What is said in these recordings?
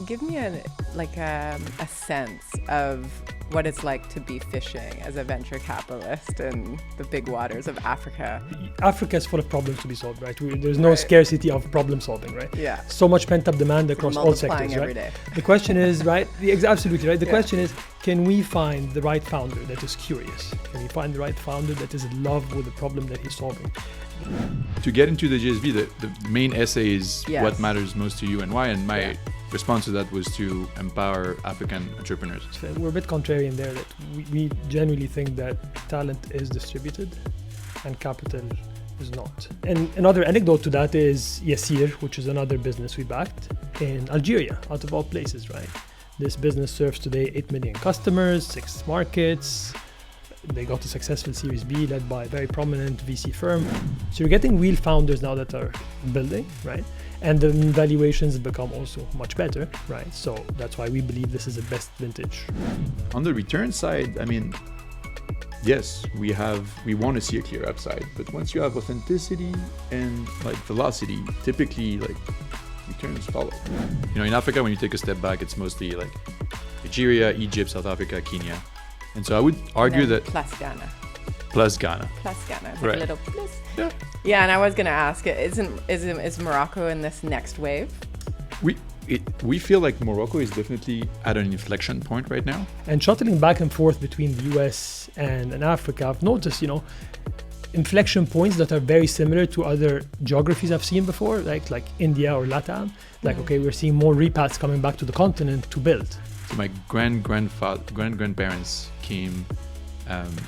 give me a sense of what it's like to be fishing as a venture capitalist in the big waters of Africa. Africa is full of problems to be solved, right? There's no scarcity of problem solving, right? Yeah. So much pent up demand across all sectors, every right? day. The question is, right? Absolutely, right? The question is, can we find the right founder that is curious? Can we find the right founder that is in love with the problem that he's solving? To get into the GSB, the main essay is what matters most to you and why, and my response to that was to empower African entrepreneurs. So we're a bit contrarian there, that we generally think that talent is distributed and capital is not. And another anecdote to that is Yassir, which is another business we backed in Algeria, out of all places, right? This business serves today 8 million customers, 6 markets. They got a successful Series B led by a very prominent VC firm. So you're getting real founders now that are building, right? And the valuations have become also much better, right? So that's why we believe this is the best vintage. On the return side, I mean, yes, we want to see a clear upside, but once you have authenticity and velocity, typically returns follow. In Africa, when you take a step back, it's mostly Nigeria, Egypt, South Africa, Kenya. And so I would argue that plus Ghana. It's right. A little plus. Yeah. Yeah, and I was going to ask, is Morocco in this next wave? We feel like Morocco is definitely at an inflection point right now. And shuttling back and forth between the US and Africa, I've noticed, inflection points that are very similar to other geographies I've seen before, like India or Latam. Okay, we're seeing more repats coming back to the continent to build. So my grandparents came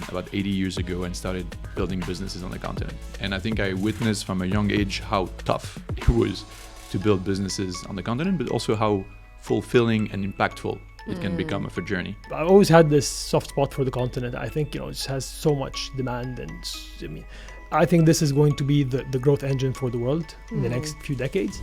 about 80 years ago and started building businesses on the continent. And I think I witnessed from a young age how tough it was to build businesses on the continent, but also how fulfilling and impactful it can become of a journey. I've always had this soft spot for the continent. I think, it just has so much demand, and I think this is going to be the growth engine for the world in the next few decades.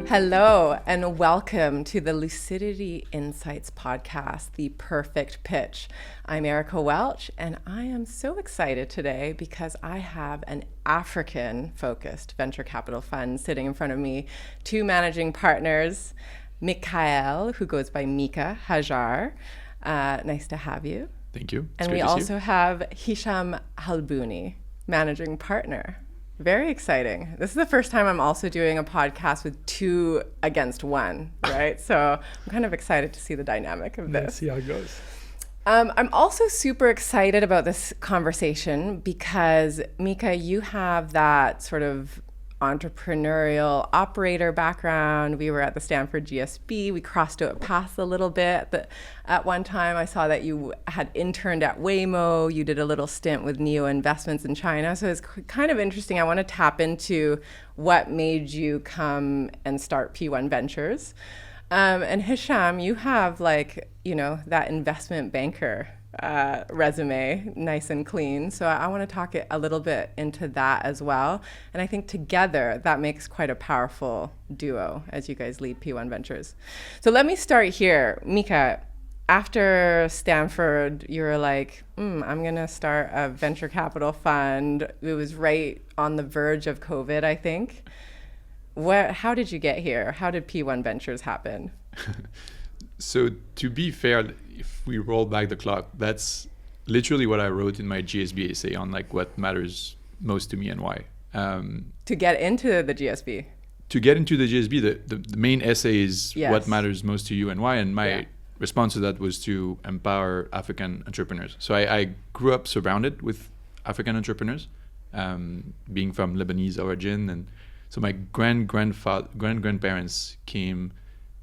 Hello, and welcome to the Lucidity Insights podcast, The Perfect Pitch. I'm Erica Welch, and I am so excited today because I have an African-focused venture capital fund sitting in front of me, 2 managing partners, Mikael, who goes by Mika, Hajjar. Nice to have you. Thank you. And we also have Hisham Halbouny, managing partner. Very exciting. This is the first time I'm also doing a podcast with 2 against 1, right? So I'm kind of excited to see the dynamic of this. Let's see how it goes. I'm also super excited about this conversation because, Mika, you have that sort of entrepreneurial operator background. We were at the Stanford GSB. We crossed paths a little bit. But at one time, I saw that you had interned at Waymo. You did a little stint with Neo Investments in China. So it's kind of interesting. I want to tap into what made you come and start P1 Ventures. And Hisham, you have that investment banker resume, nice and clean. So I want to talk a little bit into that as well. And I think together that makes quite a powerful duo as you guys lead P1 Ventures. So let me start here. Mika, after Stanford, you were like, I'm going to start a venture capital fund. It was right on the verge of COVID, I think. How did you get here? How did P1 Ventures happen? So to be fair, if we roll back the clock, that's literally what I wrote in my GSB essay on what matters most to me and why. To get into the GSB? To get into the GSB, the main essay is what matters most to you and why. And my response to that was to empower African entrepreneurs. So I grew up surrounded with African entrepreneurs, being from Lebanese origin. And so my grandparents came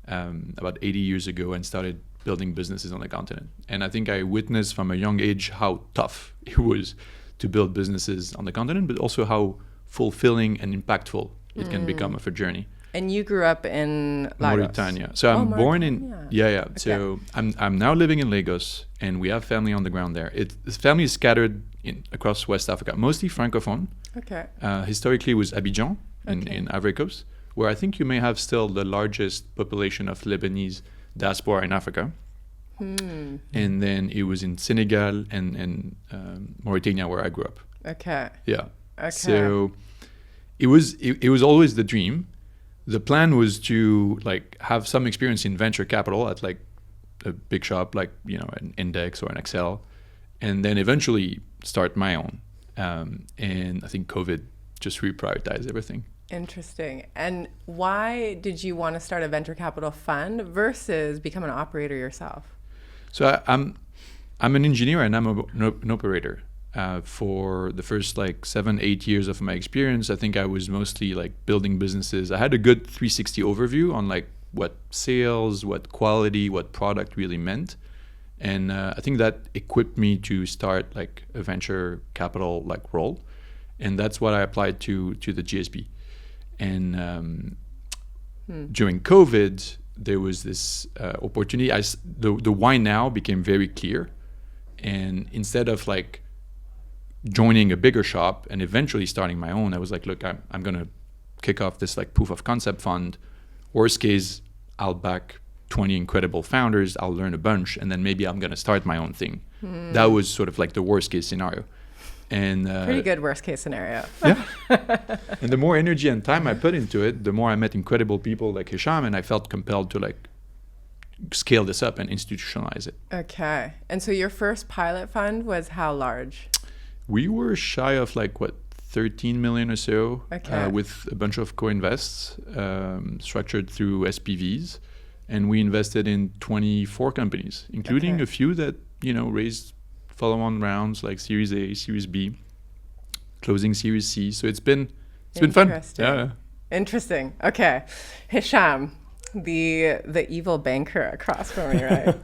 about 80 years ago and started building businesses on the continent. And I think I witnessed from a young age how tough it was to build businesses on the continent, but also how fulfilling and impactful it can become of a journey. And you grew up in Lagos. Mauritania. So I'm born in Mauritania. Okay. So I'm now living in Lagos, and we have family on the ground there. This family is scattered across West Africa, mostly francophone. Okay. Historically, it was Abidjan in Ivory Coast, where I think you may have still the largest population of Lebanese diaspora in Africa. And then it was in Senegal and Mauritania, where I grew up. Okay. Yeah. Okay. So it was always the dream. The plan was to like have some experience in venture capital at like a big shop, like, you know, an Index or an Excel, and then eventually start my own. And I think COVID just reprioritized everything. Interesting. And why did you want to start a venture capital fund versus become an operator yourself? So I'm an engineer and I'm an operator. For the first like 7-8 years of my experience, I think I was mostly like building businesses. I had a good 360 overview on like what sales, what quality, what product really meant. And I think that equipped me to start like a venture capital like role. And that's what I applied to the GSB. And during COVID, there was this opportunity. The why now became very clear. And instead of like joining a bigger shop and eventually starting my own, I was like, look, I'm going to kick off this like proof of concept fund. Worst case, I'll back 20 incredible founders, I'll learn a bunch, and then maybe I'm going to start my own thing. That was sort of like the worst case scenario. And pretty good worst case scenario. Yeah. And the more energy and time I put into it, the more I met incredible people like Hisham, and I felt compelled to like scale this up and institutionalize it. Okay. And so your first pilot fund was how large? We were shy of like 13 million or so, with a bunch of co-invests structured through SPVs, and we invested in 24 companies, including a few that, you know, raised follow-on rounds like Series A, Series B, closing Series C. So it's been fun. Yeah. Interesting. Okay, Hisham, the evil banker across from me, right?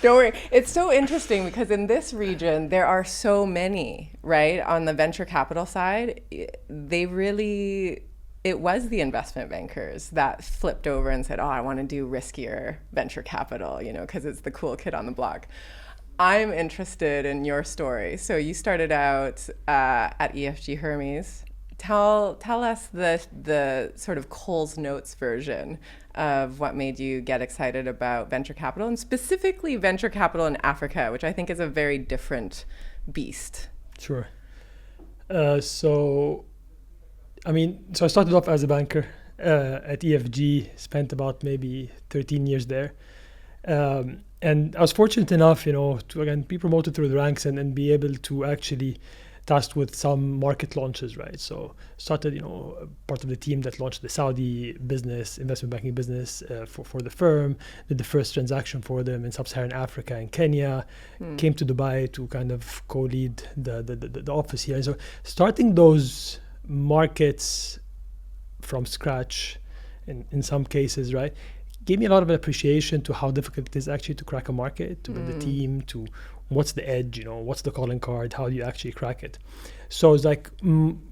Don't worry. It's so interesting because in this region, there are so many, right? On the venture capital side, it was the investment bankers that flipped over and said, oh, I want to do riskier venture capital, you know, because it's the cool kid on the block. I'm interested in your story. So you started out at EFG Hermes. Tell us the sort of Coles Notes version of what made you get excited about venture capital, and specifically venture capital in Africa, which I think is a very different beast. Sure. So I started off as a banker at EFG, spent about maybe 13 years there. And I was fortunate enough, you know, to again be promoted through the ranks and be able to actually tasked with some market launches, right? So started, you know, part of the team that launched the Saudi business, investment banking business for the firm, did the first transaction for them in sub-Saharan Africa and Kenya, came to Dubai to kind of co-lead the office here. And so starting those markets from scratch in some cases, right, gave me a lot of appreciation to how difficult it is actually to crack a market, to build a team, to what's the edge, you know, what's the calling card, how do you actually crack it. So it's like,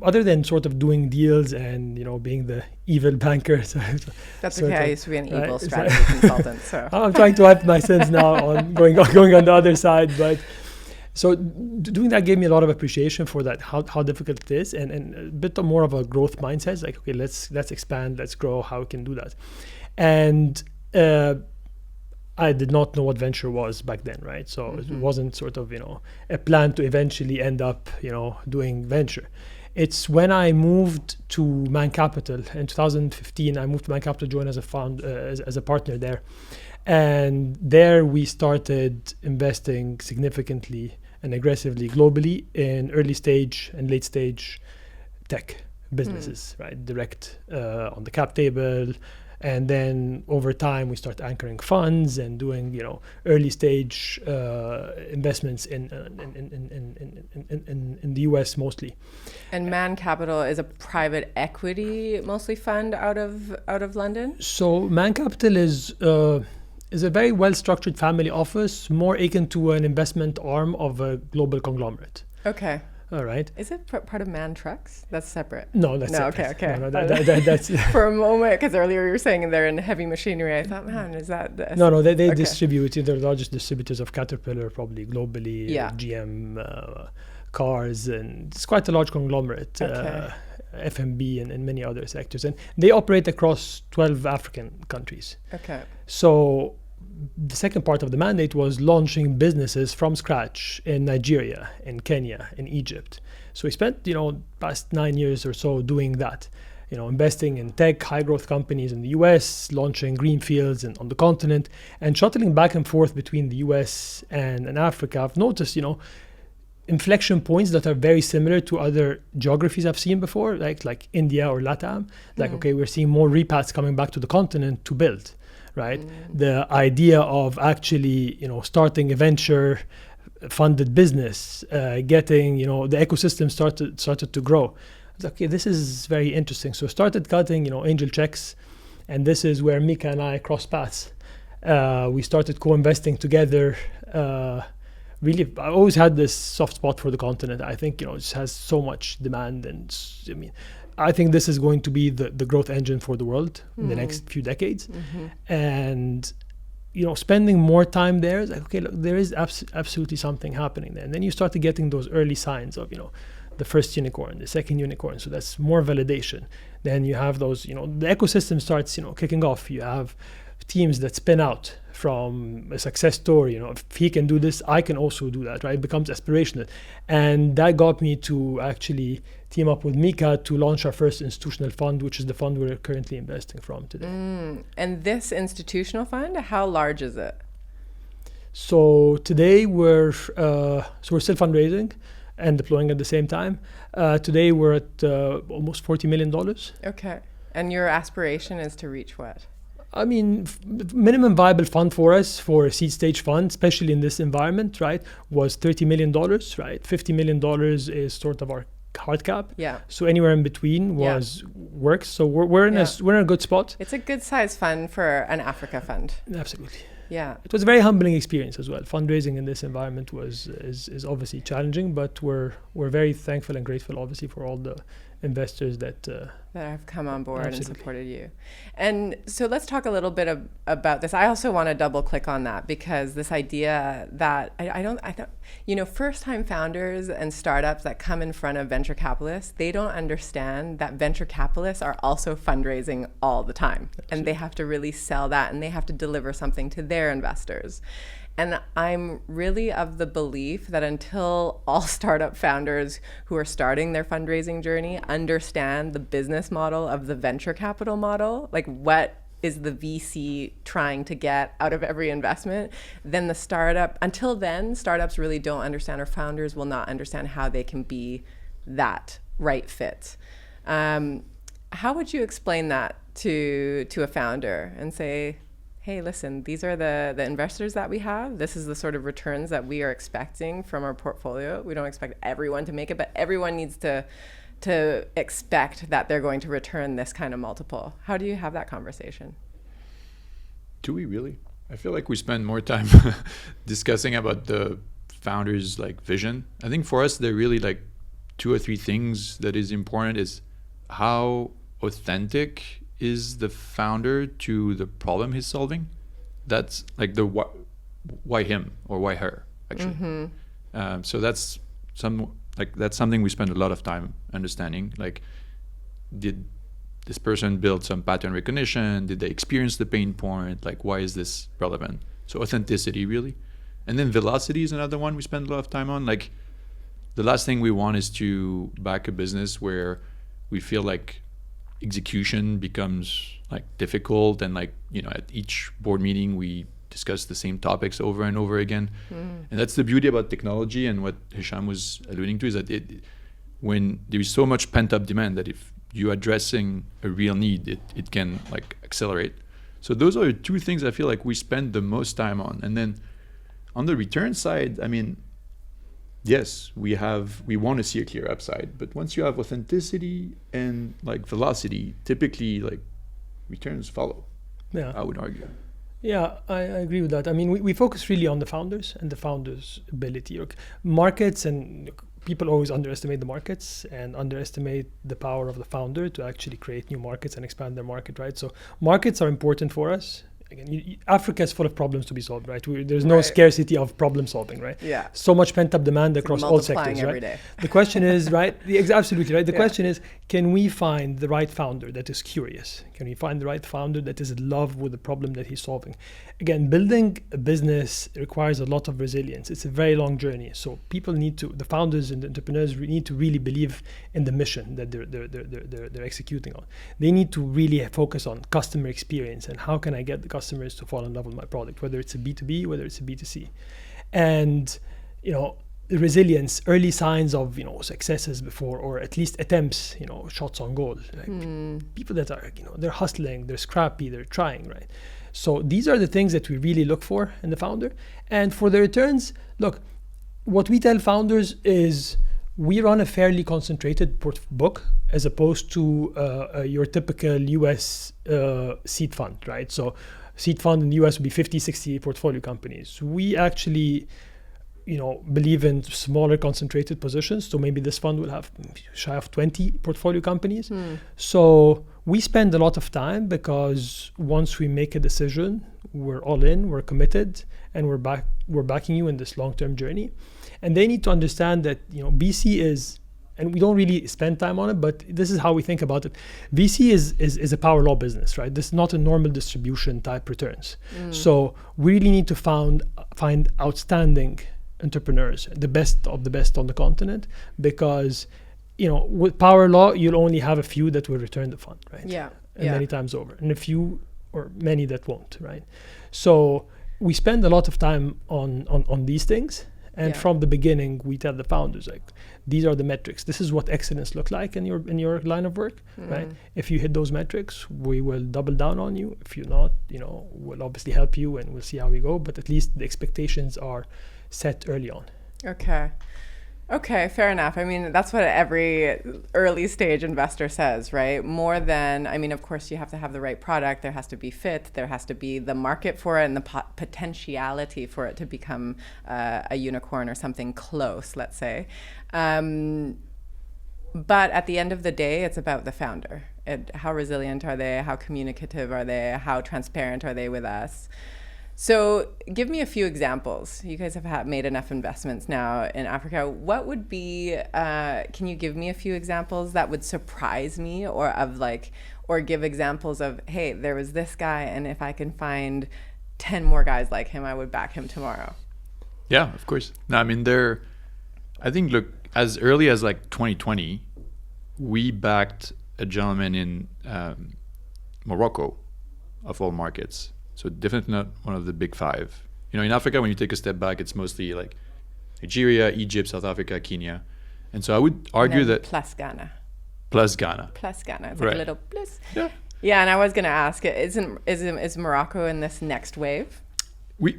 other than sort of doing deals and, you know, being the evil banker. That's okay, I used to be an evil strategy consultant. So I'm trying to wipe my sins now on going on the other side. But so doing that gave me a lot of appreciation for that, how difficult it is, and a bit more of a growth mindset. It's like, okay, let's expand, let's grow, how we can do that. And I did not know what venture was back then, right? So it wasn't sort of, you know, a plan to eventually end up, you know, doing venture. It's when I moved to Man Capital in 2015, I moved to Man Capital to join as a partner there. And there we started investing significantly and aggressively globally in early stage and late stage tech businesses, right? Direct on the cap table. And then over time, we start anchoring funds and doing, you know, early stage investments in the US mostly. And Man Capital is a private equity mostly fund out of London. So Man Capital is a very well structured family office, more akin to an investment arm of a global conglomerate. Okay. All right. Is it part of Man Trucks? That's separate. No, that's No, separate. okay. No, that's For a moment, because earlier you were saying they're in heavy machinery, I thought, man, is that the... No, they Okay. distribute. They're the largest distributors of Caterpillar, probably globally. Yeah. GM cars, and it's quite a large conglomerate. Okay. FMB and many other sectors, and they operate across 12 African countries. Okay. So the second part of the mandate was launching businesses from scratch in Nigeria, in Kenya, in Egypt. So we spent, past 9 years or so doing that, investing in tech, high growth companies in the US, launching greenfields on the continent, and shuttling back and forth between the US and Africa. I've noticed, inflection points that are very similar to other geographies I've seen before, like India or LATAM. Okay, we're seeing more repats coming back to the continent to build, right? The idea of actually, starting a venture funded business, getting, the ecosystem started to grow. I was like, okay, this is very interesting. So started cutting, angel checks, and this is where Mika and I crossed paths. We started co-investing together. Really, I always had this soft spot for the continent. I think, it just has so much demand. And I think this is going to be the growth engine for the world in the next few decades. And, spending more time there is like, okay, look, there is absolutely something happening there. And then you start getting those early signs of, the first unicorn, the second unicorn. So that's more validation. Then you have those, the ecosystem starts, kicking off. You have teams that spin out from a success story. If he can do this, I can also do that, right? It becomes aspirational. And that got me to actually team up with Mika to launch our first institutional fund, which is the fund we're currently investing from today. And this institutional fund, how large is it? So today we're still fundraising and deploying at the same time. Today we're at almost $40 million. Okay. And your aspiration is to reach what? I mean, minimum viable fund for us for a seed stage fund, especially in this environment, right, was $30 million, right? $50 million is sort of our hard cap. Yeah. So anywhere in between works. So we're in a good spot. It's a good size fund for an Africa fund. Absolutely. Yeah. It was a very humbling experience as well. Fundraising in this environment is obviously challenging, but we're very thankful and grateful, obviously, for all the investors that have come on board absolutely. And supported you. And so let's talk a little bit about this. I also want to double click on that, because this idea that I don't, first time founders and startups that come in front of venture capitalists, they don't understand that venture capitalists are also fundraising all the time. Absolutely. And they have to really sell that, and they have to deliver something to their investors. And I'm really of the belief that until all startup founders who are starting their fundraising journey understand the business model of the venture capital model, like what is the VC trying to get out of every investment, then until then, startups really don't understand, or founders will not understand how they can be that right fit. How would you explain that to a founder and say, hey, listen, these are the investors that we have. This is the sort of returns that we are expecting from our portfolio. We don't expect everyone to make it, but everyone needs to expect that they're going to return this kind of multiple. How do you have that conversation? Do we really? I feel like we spend more time discussing about the founder's vision. I think for us, there are really two or three things that is important is how authentic is the founder to the problem he's solving. That's the why him or why her, actually. So that's something we spend a lot of time understanding. Did this person build some pattern recognition? Did they experience the pain point? Why is this relevant? So authenticity, really. And then velocity is another one we spend a lot of time on. The last thing we want is to back a business where we feel execution becomes difficult, and at each board meeting we discuss the same topics over and over again. And that's the beauty about technology, and what Hisham was alluding to is that when there is so much pent-up demand, that if you're addressing a real need, it can accelerate. So those are the two things I feel we spend the most time on. And then on the return side, I mean, yes, we want to see a clear upside, but once you have authenticity and velocity, typically returns follow. Yeah, I would argue. Yeah, I agree with that. I mean, we focus really on the founders and the founders' ability. Markets and people always underestimate the markets and underestimate the power of the founder to actually create new markets and expand their market, right? So markets are important for us. Again, Africa is full of problems to be solved, right? There's no scarcity of problem solving, right? Yeah. So much pent up demand across all sectors, every right? day. The question is, right? Absolutely, right? The question is, can we find the right founder that is curious? Can we find the right founder that is in love with the problem that he's solving? Again, building a business requires a lot of resilience. It's a very long journey. So people the founders and the entrepreneurs need to really believe in the mission that they're executing on. They need to really focus on customer experience and how can I get the customers to fall in love with my product, whether it's a B2B, whether it's a B2C. And, resilience, early signs of, successes before, or at least attempts, shots on goal. Like people that are, they're hustling, they're scrappy, they're trying, right? So these are the things that we really look for in the founder. And for the returns, look, what we tell founders is we run a fairly concentrated book as opposed to your typical US seed fund, right? So seed fund in the US would be 50, 60 portfolio companies. We actually, believe in smaller concentrated positions. So maybe this fund will have shy of 20 portfolio companies. So we spend a lot of time because once we make a decision, we're all in, we're committed, and we're backing you in this long-term journey. And they need to understand that, VC is, and we don't really spend time on it, but this is how we think about it. VC is a power law business, right? This is not a normal distribution type returns. So we really need to find outstanding entrepreneurs, the best of the best on the continent, because with power law, you'll only have a few that will return the fund, right? Many times over, and a few or many that won't, right? So we spend a lot of time on these things. And from the beginning, we tell the founders, like, these are the metrics. This is what excellence look like in your line of work, right? If you hit those metrics, we will double down on you. If you're not, we'll obviously help you and we'll see how we go. But at least the expectations are set early on. Okay, fair enough. I mean, that's what every early stage investor says, right? More than, of course, you have to have the right product. There has to be fit. There has to be the market for it and the potentiality for it to become a unicorn or something close, let's say. But at the end of the day, it's about the founder. How resilient are they? How communicative are they? How transparent are they with us? So give me a few examples. You guys have made enough investments now in Africa. What would be, can you give me a few examples that would surprise me or give examples of, hey, there was this guy, and if I can find 10 more guys like him, I would back him tomorrow. Yeah, of course. No, I think, look, as early as 2020, we backed a gentleman in Morocco, of all markets. So definitely not one of the big five. In Africa, when you take a step back, it's mostly like Nigeria, Egypt, South Africa, Kenya. And so I would argue that... Plus Ghana. It's like a little plus. Yeah, and I was going to ask, is Morocco in this next wave? We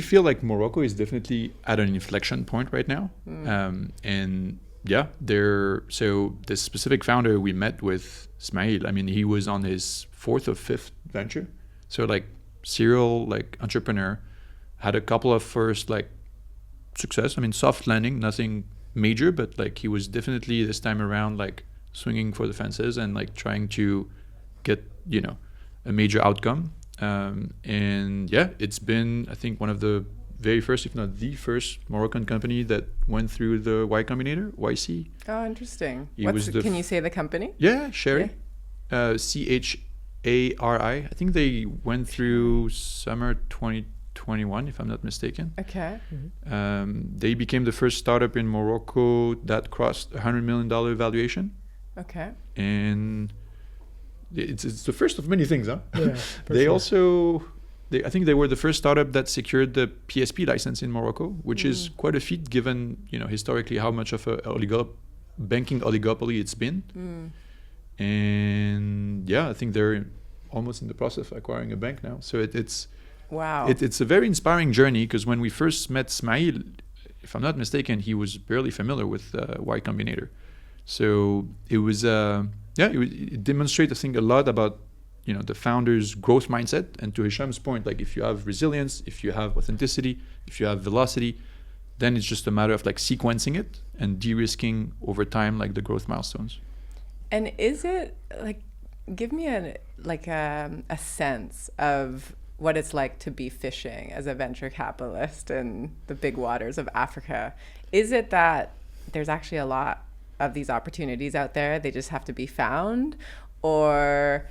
feel like Morocco is definitely at an inflection point right now. And yeah, so the specific founder we met with, Ismail, he was on his 4th or 5th venture. So serial entrepreneur, had a couple of first success. Soft landing, nothing major, but he was definitely this time around swinging for the fences and trying to get a major outcome. And yeah, it's been, I think, one of the very first, if not the first, Moroccan company that went through the Y Combinator, YC. Oh, interesting. Can you say the company? Yeah, Chari. CHARI. I think they went through summer 2021, if I'm not mistaken. Okay. They became the first startup in Morocco that crossed $100 million valuation. Okay. And it's the first of many things, huh? Yeah, I think they were the first startup that secured the PSP license in Morocco, which is quite a feat given, historically how much of a banking oligopoly it's been. And yeah, I think they're almost in the process of acquiring a bank now. So it's wow. It's a very inspiring journey, because when we first met Ismail, if I'm not mistaken, he was barely familiar with Y Combinator. So it was it demonstrates, I think, a lot about the founder's growth mindset. And to Hisham's point, if you have resilience, if you have authenticity, if you have velocity, then it's just a matter of like sequencing it and de-risking over time, like the growth milestones. And is it like, give me a sense of what it's like to be fishing as a venture capitalist in the big waters of Africa. Is it that there's actually a lot of these opportunities out there, they just have to be found? Or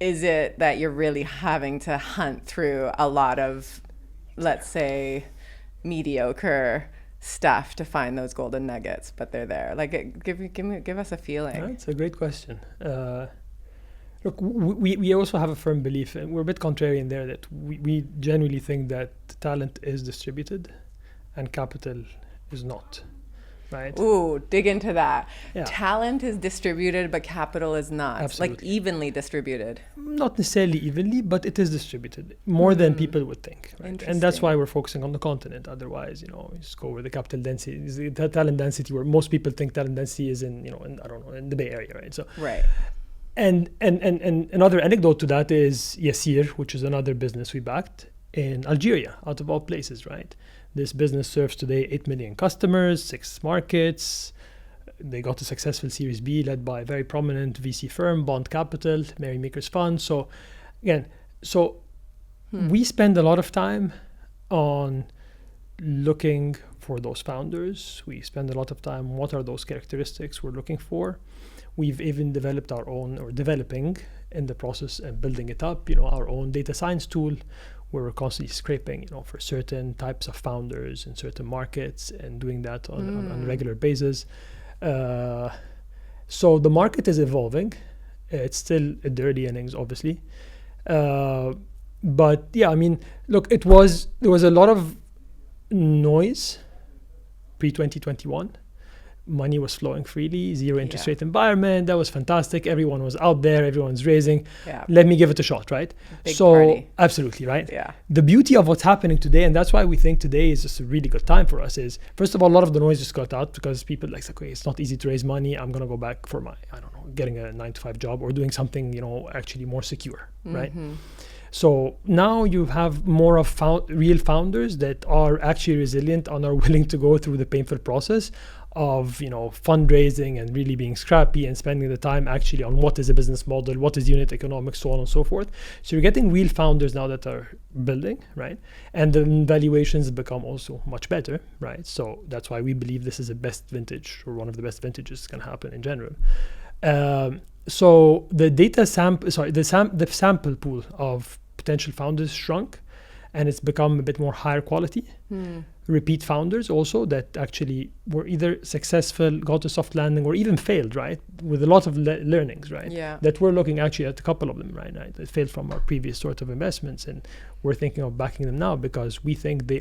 is it that you're really having to hunt through a lot of, let's say, mediocre stuff to find those golden nuggets, but they're there? Like, give us a feeling. That's a great question. Look, we also have a firm belief, and we're a bit contrarian there, that we genuinely think that talent is distributed and capital is not, right? Ooh, dig into that. Yeah. Talent is distributed, but capital is not. Absolutely. Like evenly distributed. Not necessarily evenly, but it is distributed more than people would think, right? And that's why we're focusing on the continent. Otherwise, you just go where the capital density is, the talent density, where most people think talent density is in the Bay Area, right? So right. And another anecdote to that is Yassir, which is another business we backed in Algeria, out of all places, right? This business serves today 8 million customers, 6 markets. They got a successful Series B led by a very prominent VC firm, Bond Capital, Merrymakers Fund. So again, we spend a lot of time on looking for those founders. We spend a lot of time on what are those characteristics we're looking for. We've even developed our own, or developing in the process and building it up, our own data science tool, where we're constantly scraping, for certain types of founders in certain markets and doing that on a regular basis. So the market is evolving. It's still at the early innings, obviously. But yeah, I mean, look, there was a lot of noise pre-2021. Money was flowing freely, zero interest rate environment. That was fantastic. Everyone was out there, everyone's raising. Yeah. Let me give it a shot, right? Big party. Absolutely, right? Yeah. The beauty of what's happening today, and that's why we think today is just a really good time for us, is first of all, a lot of the noise just got out because people okay, it's not easy to raise money. I'm gonna go back for my, getting a 9-to-5 job or doing something, actually more secure, right? So now you have more of real founders that are actually resilient and are willing to go through the painful process of fundraising and really being scrappy and spending the time actually on what is a business model, what is unit economics, so on and so forth. So you're getting real founders now that are building, right? And the valuations become also much better, right? So that's why we believe this is the best vintage, or one of the best vintages can happen in general. So the the sample pool of potential founders shrunk, and it's become a bit more higher quality. Repeat founders also that actually were either successful, got a soft landing, or even failed, right? With a lot of learnings, right? Yeah. That we're looking actually at a couple of them right now that failed from our previous sort of investments, and we're thinking of backing them now because we think they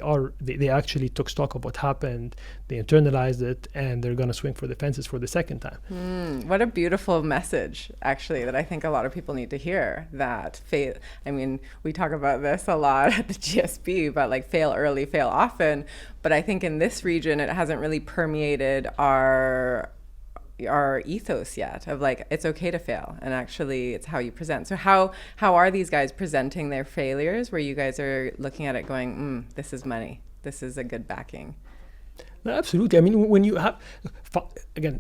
actually took stock of what happened, they internalized it, and they're going to swing for the fences for the second time. What a beautiful message, actually, that I think a lot of people need to hear. That fail. I mean, we talk about this a lot at the GSB, but like fail early, fail often. But I think in this region, it hasn't really permeated our ethos yet of like, it's okay to fail, and actually it's how you present. So how are these guys presenting their failures, where you guys are looking at it going, this is money, this is a good backing? No, absolutely. I mean, when you have, again,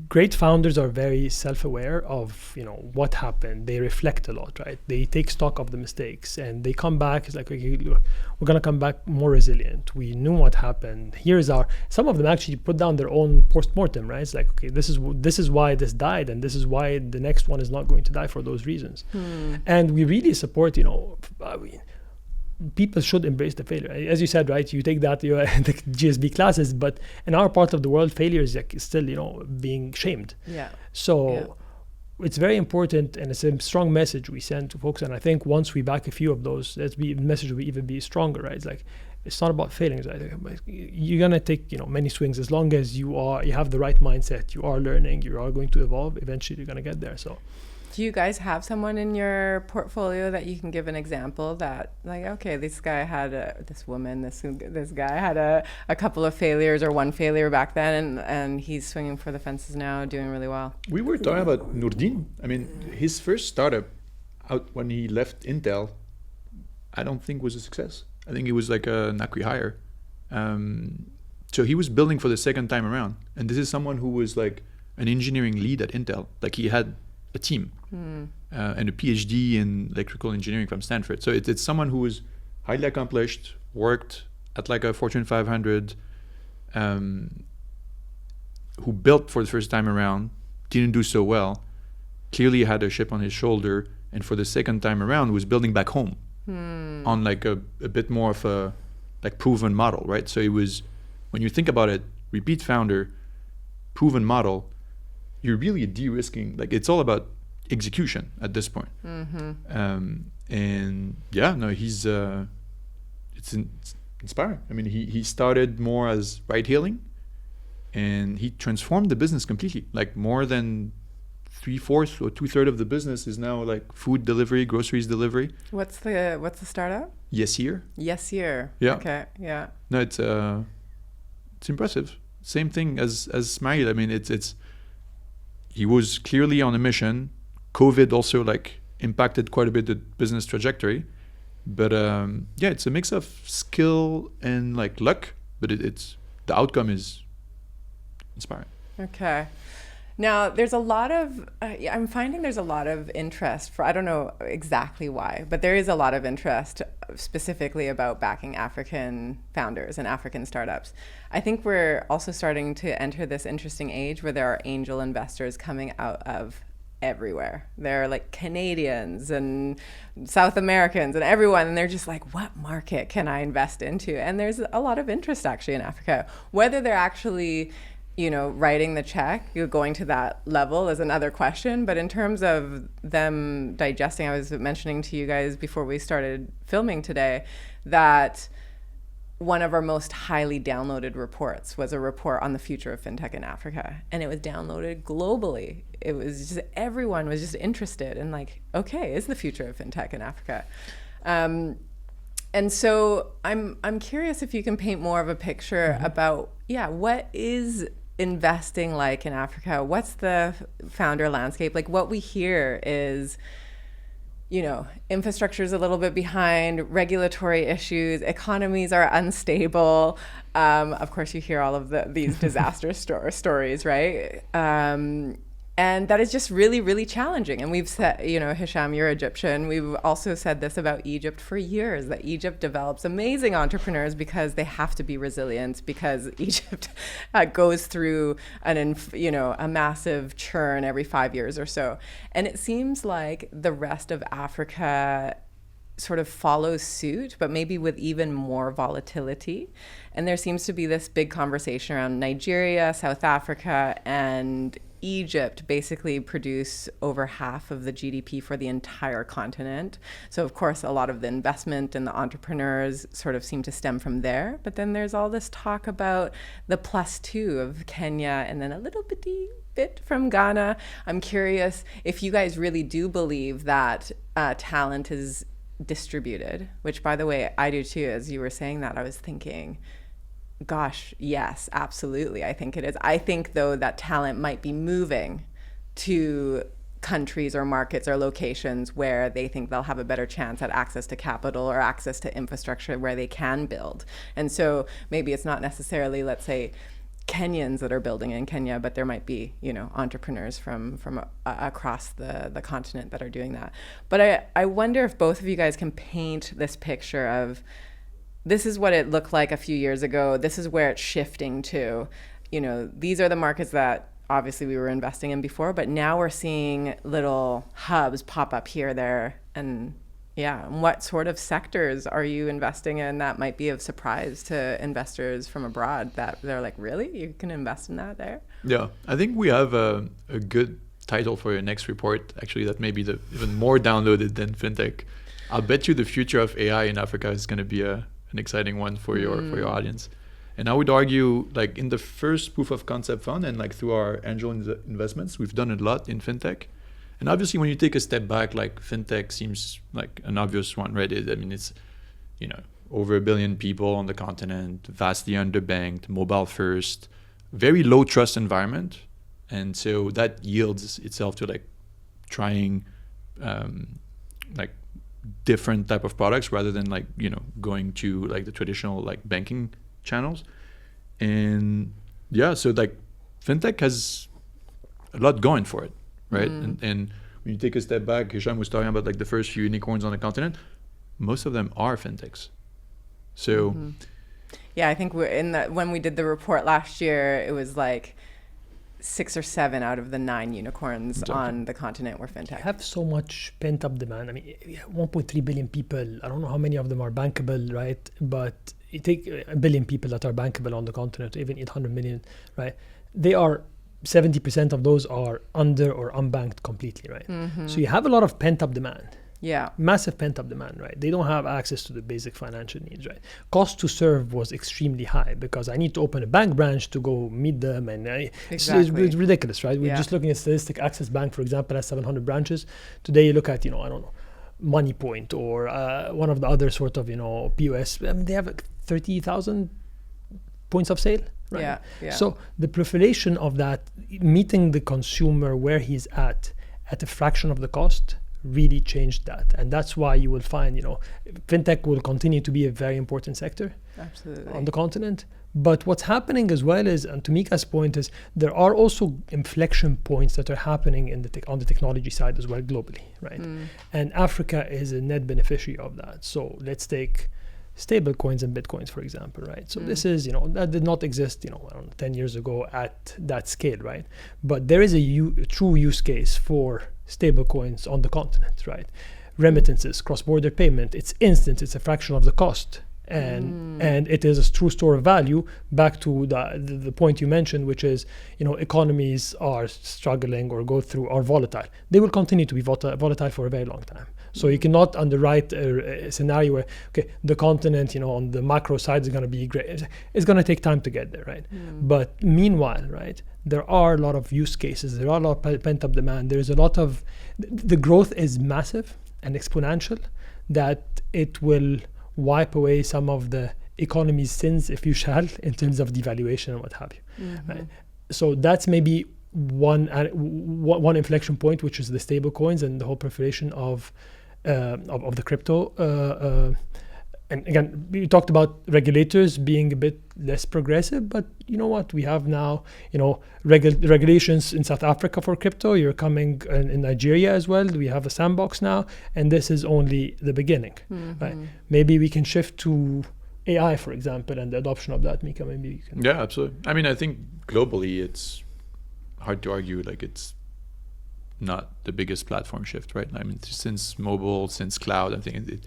great founders are very self-aware of, what happened. They reflect a lot, right? They take stock of the mistakes and they come back. It's like, okay, look, we're going to come back more resilient. We knew what happened. Some of them actually put down their own post-mortem, right? It's like, okay, this is why this died, and this is why the next one is not going to die for those reasons. And we really support, people should embrace the failure. As you said, right, you take that the GSB classes, but in our part of the world, failure is still being shamed. So it's very important, and it's a strong message we send to folks. And I think once we back a few of those, the message will even be stronger, right? It's like, it's not about failing, right? You're gonna take many swings. As long as you have the right mindset, you are learning, you are going to evolve, eventually you're gonna get there. So do you guys have someone in your portfolio that you can give an example that, like, okay, this guy had this guy had a couple of failures or one failure back then, and he's swinging for the fences now, doing really well? We were talking about Nourdine. I mean, his first startup out when he left Intel, I don't think was a success. I think it was like an acqui-hire. So he was building for the second time around. And this is someone who was like an engineering lead at Intel. Like he had a team and a PhD in electrical engineering from Stanford. So it's someone who was highly accomplished, worked at like a Fortune 500, who built for the first time around, didn't do so well, clearly had a chip on his shoulder, and for the second time around was building back home on like a bit more of a like proven model, right? So it was, when you think about it, repeat founder, proven model, you're really de-risking. Like it's all about execution at this point. And yeah, no, he's it's inspiring. I mean, he started more as ride-hailing, and he transformed the business completely. Like more than 3/4 or 2/3 of the business is now like food delivery, groceries delivery. What's the startup? Yassir. Yassir. Yeah. Okay. Yeah. No, it's impressive. Same thing as Ismail. I mean, it's he was clearly on a mission. COVID also like impacted quite a bit the business trajectory, but yeah, it's a mix of skill and like luck, but it's the outcome is inspiring. Okay. Now, there's a lot of, I'm finding there's a lot of interest for, I don't know exactly why, but there is a lot of interest specifically about backing African founders and African startups. I think we're also starting to enter this interesting age where there are angel investors coming out of everywhere. They're like Canadians and South Americans and everyone, and they're just like, what market can I invest into? And there's a lot of interest actually in Africa. Whether they're actually, you know, writing the check, you're going to that level is another question. But in terms of them digesting, I was mentioning to you guys before we started filming today that one of our most highly downloaded reports was a report on the future of fintech in Africa. And it was downloaded globally. It was just, everyone was just interested in like, okay, is the future of fintech in Africa? And so I'm curious if you can paint more of a picture about, yeah, what is investing like in Africa? What's the founder landscape? Like what we hear is, you know, infrastructure is a little bit behind, regulatory issues, economies are unstable. Of course, you hear all of these disaster stories, right? And that is just really, really challenging. And we've said, you know, Hisham, you're Egyptian. We've also said this about Egypt for years, that Egypt develops amazing entrepreneurs because they have to be resilient, because Egypt goes through a massive churn every 5 years or so. And it seems like the rest of Africa sort of follows suit, but maybe with even more volatility. And there seems to be this big conversation around Nigeria, South Africa, and Egypt basically produce over half of the GDP for the entire continent. So of course, a lot of the investment and the entrepreneurs sort of seem to stem from there. But then there's all this talk about the +2 of Kenya and then a little bit from Ghana. I'm curious if you guys really do believe that talent is distributed, which by the way, I do too. As you were saying that, I was thinking, gosh, yes, absolutely. I think it is. I think, though, that talent might be moving to countries or markets or locations where they think they'll have a better chance at access to capital or access to infrastructure where they can build. And so maybe it's not necessarily, let's say, Kenyans that are building in Kenya, but there might be, you know, entrepreneurs from across the continent that are doing that. But I wonder if both of you guys can paint this picture of, this is what it looked like a few years ago. This is where it's shifting to. You know, these are the markets that obviously we were investing in before, but now we're seeing little hubs pop up here, there, and yeah. And what sort of sectors are you investing in that might be of surprise to investors from abroad, that they're like, really? You can invest in that there? Yeah, I think we have a good title for your next report, actually, that may be even more downloaded than fintech. I'll bet you the future of AI in Africa is going to be an exciting one for your audience. And I would argue, like in the first proof of concept fund and like through our angel investments, we've done a lot in fintech. And obviously when you take a step back, like fintech seems like an obvious one, right? I mean, it's, you know, over 1 billion people on the continent, vastly underbanked, mobile first, very low trust environment. And so that yields itself to like trying like different type of products rather than like, you know, going to like the traditional like banking channels. And yeah, so like fintech has a lot going for it, right? And when you take a step back, Hisham was talking about like the first few unicorns on the continent. Most of them are fintechs. So yeah, I think when we did the report last year, it was like 6 or 7 out of the 9 unicorns on the continent were fintech. You have so much pent up demand. I mean, 1.3 billion people. I don't know how many of them are bankable, right? But you take a billion people that are bankable on the continent, even 800 million, right? They are 70% of those are under or unbanked completely, right? So you have a lot of pent up demand. Yeah. Massive pent up demand, right? They don't have access to the basic financial needs, right? Cost to serve was extremely high because I need to open a bank branch to go meet them, and it's ridiculous, right? We're just looking at statistic. Access Bank, for example, has 700 branches. Today, you look at, I don't know, Money Point or one of the other sort of, POS. They have 30,000 points of sale, right? Yeah. So the proliferation of that, meeting the consumer where he's at a fraction of the cost, really changed that. And that's why you will find, fintech will continue to be a very important sector on the continent. But what's happening as well is, and to Mika's point, is there are also inflection points that are happening on the technology side as well globally, right? And Africa is a net beneficiary of that. So let's take stable coins and Bitcoins, for example, right? So this is, that did not exist, 10 years ago at that scale, right? But there is a true use case for stable coins on the continent, right? Remittances, cross-border payment, it's instant, it's a fraction of the cost. And it is a true store of value. Back to the point you mentioned, which is, economies are struggling or are volatile. They will continue to be volatile for a very long time. So you cannot underwrite a scenario where, the continent, on the macro side is going to be great. It's going to take time to get there, right? But meanwhile, right, there are a lot of use cases. There are a lot of pent-up demand. There's a lot of, the growth is massive and exponential, that it will wipe away some of the economy's sins, if you shall, in terms of devaluation and what have you. Right? So that's maybe one inflection point, which is the stable coins and the whole proliferation of the crypto. And again, we talked about regulators being a bit less progressive, but you know what? We have now, regulations in South Africa for crypto. You're coming in Nigeria as well. We have a sandbox now, and this is only the beginning. Right? Maybe we can shift to AI, for example, and the adoption of that. Mika, maybe you can. Yeah, absolutely. I mean, I think globally, it's hard to argue like it's not the biggest platform shift, right? I mean, since mobile, since cloud, I think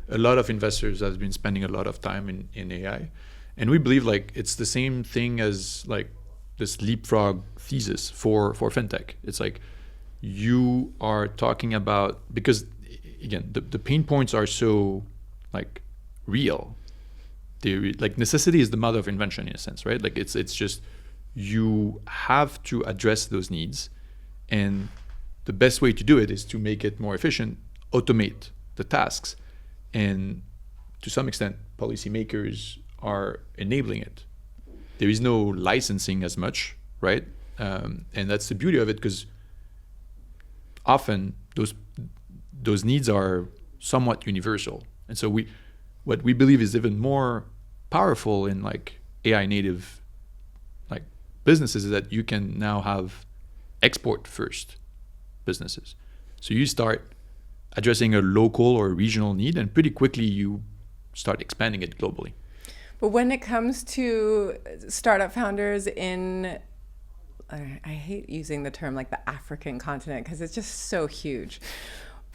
a lot of investors have been spending a lot of time in AI, and we believe like it's the same thing as like this leapfrog thesis for fintech. It's like you are talking about, because again the pain points are so like real. Like necessity is the mother of invention in a sense, right? Like it's just you have to address those needs, and the best way to do it is to make it more efficient, automate the tasks. And to some extent, policymakers are enabling it. There is no licensing as much, right? And that's the beauty of it, because often those needs are somewhat universal. And so what we believe is even more powerful in like AI native like businesses is that you can now have export first businesses. So you start addressing a local or regional need, and pretty quickly you start expanding it globally. But when it comes to startup founders in, I hate using the term like the African continent because it's just so huge.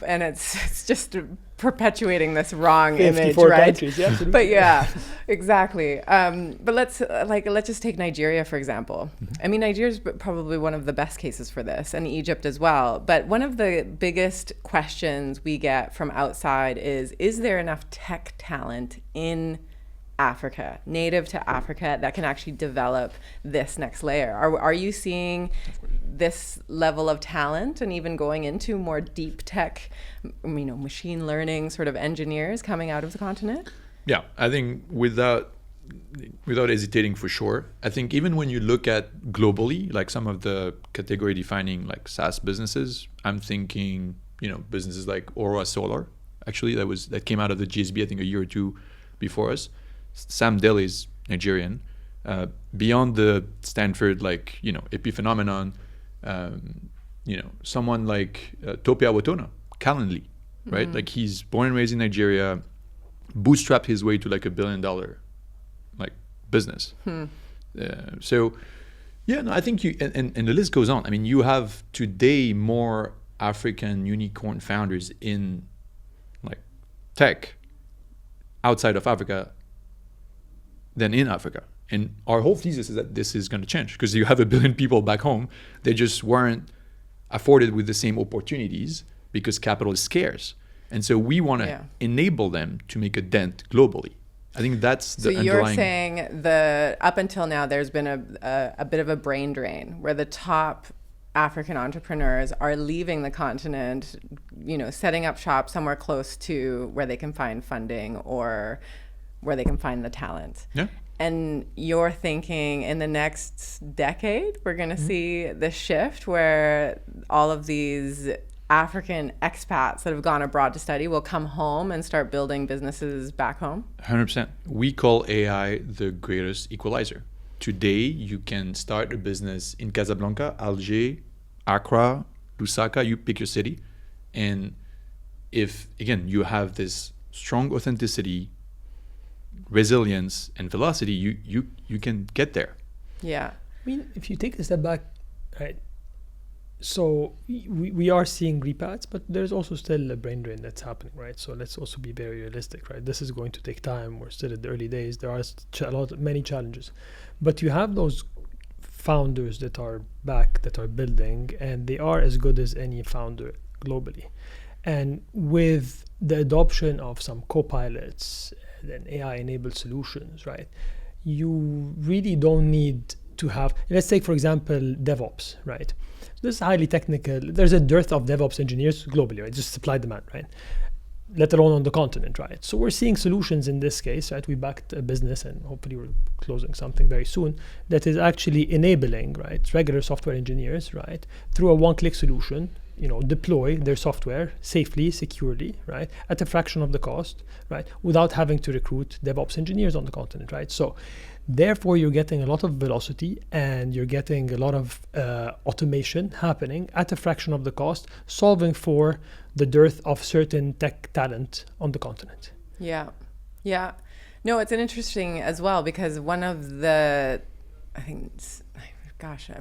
And it's just perpetuating this wrong image, right? Countries, yeah, but yeah, exactly. But let's just take Nigeria, for example. I mean, Nigeria is probably one of the best cases for this, and Egypt as well. But one of the biggest questions we get from outside is there enough tech talent in Africa, native to Africa, that can actually develop this next layer? Are you seeing this level of talent, and even going into more deep tech, machine learning sort of engineers coming out of the continent? Yeah, I think without hesitating, for sure. I think even when you look at globally, like some of the category defining like SaaS businesses, I'm thinking, businesses like Aura Solar, actually that came out of the GSB, I think a year or two before us. Sam Daly is Nigerian. beyond the Stanford, like, EP phenomenon, someone like Topia Watona, Calendly, right? Like, he's born and raised in Nigeria, bootstrapped his way to like $1 billion like business. So yeah, no, I think and the list goes on. I mean, you have today more African unicorn founders in like tech outside of Africa than in Africa. And our whole thesis is that this is going to change, because you have 1 billion people back home. They just weren't afforded with the same opportunities because capital is scarce. And so we want to enable them to make a dent globally. I think that's the underlying... So you're saying up until now, there's been a bit of a brain drain where the top African entrepreneurs are leaving the continent, setting up shop somewhere close to where they can find funding or where they can find the talent. Yeah. And you're thinking in the next decade, we're going to see the shift where all of these African expats that have gone abroad to study will come home and start building businesses back home? 100%. We call AI the greatest equalizer. Today, you can start a business in Casablanca, Alger, Accra, Lusaka, you pick your city. And if, again, you have this strong authenticity, resilience, and velocity, you can get there. Yeah. I mean, if you take a step back, right? So we are seeing repads, but there's also still a brain drain that's happening, right? So let's also be very realistic, right? This is going to take time. We're still at the early days. There are many challenges, but you have those founders that are back, that are building, and they are as good as any founder globally. And with the adoption of some co-pilots and AI-enabled solutions, right? You really don't need to have, let's take, for example, DevOps, right? This is highly technical. There's a dearth of DevOps engineers globally, right? Just supply demand, right? Let alone on the continent, right? So we're seeing solutions in this case, right? We backed a business and hopefully we're closing something very soon that is actually enabling, right, regular software engineers, right, through a one-click solution, deploy their software safely, securely, right, at a fraction of the cost, right, without having to recruit DevOps engineers on the continent, right? So therefore, you're getting a lot of velocity and you're getting a lot of automation happening at a fraction of the cost, solving for the dearth of certain tech talent on the continent. Yeah. Yeah. No, it's an interesting as well, because one of the, I'm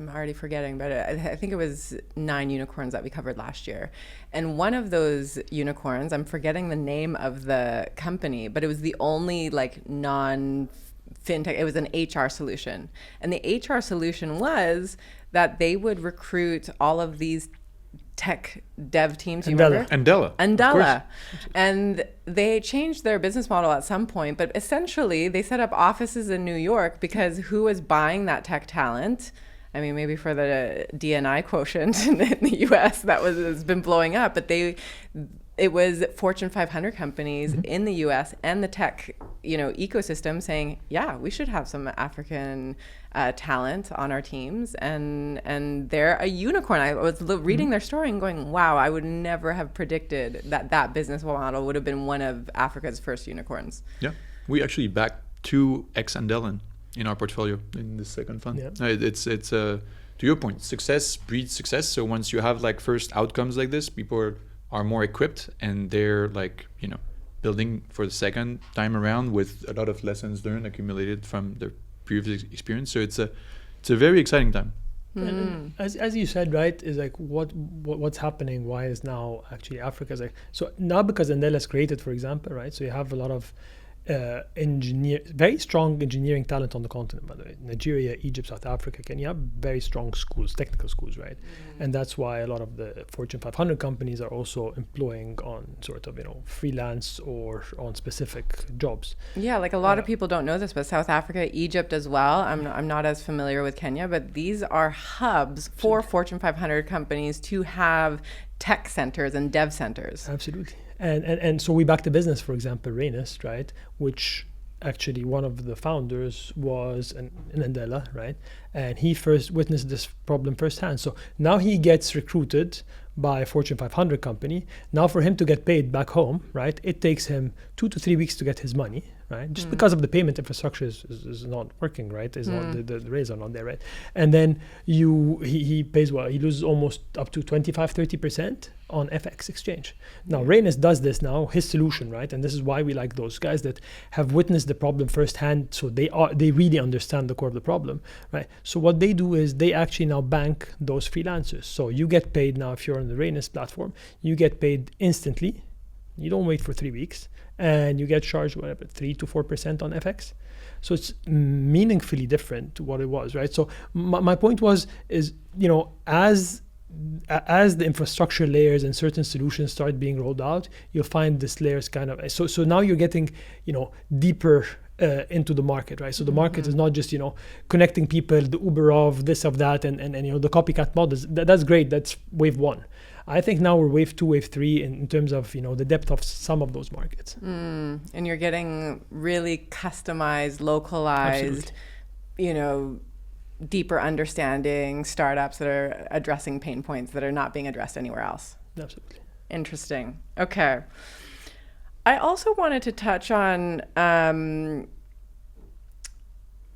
already forgetting, but I think it was 9 unicorns that we covered last year. And one of those unicorns, I'm forgetting the name of the company, but it was the only fintech, it was an HR solution. And the HR solution was that they would recruit all of these tech dev teams. You remember? Andela. And they changed their business model at some point, but essentially they set up offices in New York because who was buying that tech talent? I mean, maybe for the D&I quotient in the US has been blowing up, but it was Fortune 500 companies in the US and the tech, ecosystem saying, yeah, we should have some African talent on our teams. And they're a unicorn. I was reading their story and going, wow, I would never have predicted that business model would have been one of Africa's first unicorns. Yeah, we actually backed 2 ex-Andelen in our portfolio in the second fund. Yeah. It's to your point, success breeds success. So once you have like first outcomes like this, people are more equipped and they're building for the second time around with a lot of lessons learned accumulated from their previous experience. So it's a very exciting time. And as you said, right, is like what's happening? Why is now actually Africa's like, so now because Andela's created, for example, right? So you have a lot of very strong engineering talent on the continent, by the way. Nigeria, Egypt, South Africa, Kenya have very strong schools, technical schools, right? And that's why a lot of the Fortune 500 companies are also employing on sort of, freelance or on specific jobs. Yeah, like a lot of people don't know this, but South Africa, Egypt as well. I'm not as familiar with Kenya, but these are hubs for Fortune 500 companies to have tech centers and dev centers. Absolutely. And so we backed a business, for example, Rainis, right, which actually one of the founders was an Andela, right, and he first witnessed this problem firsthand. So now he gets recruited by a Fortune 500 company. Now for him to get paid back home, right, it takes him 2 to 3 weeks to get his money, right? Just because of the payment infrastructure is not working, right? Is not the rates are not there, right? And then he pays what? He loses almost up to 25-30% on FX exchange. Now Reynes does this now, his solution, right? And this is why we like those guys that have witnessed the problem firsthand, so they really understand the core of the problem, right? So what they do is they actually now bank those freelancers. So you get paid now if you're on the Reynes platform, you get paid instantly. You don't wait for 3 weeks, and you get charged whatever 3 to 4% on FX. So it's meaningfully different to what it was, right? So my point is as the infrastructure layers and certain solutions start being rolled out, you'll find this layers kind of so now you're getting deeper into the market, right? So the market is not just connecting people, the Uber of this of that, and the copycat models. That's great. That's wave 1. I think now we're wave 2, wave 3 in terms of the depth of some of those markets. And you're getting really customized, localized, deeper understanding startups that are addressing pain points that are not being addressed anywhere else. Absolutely. Interesting. Okay. I also wanted to touch on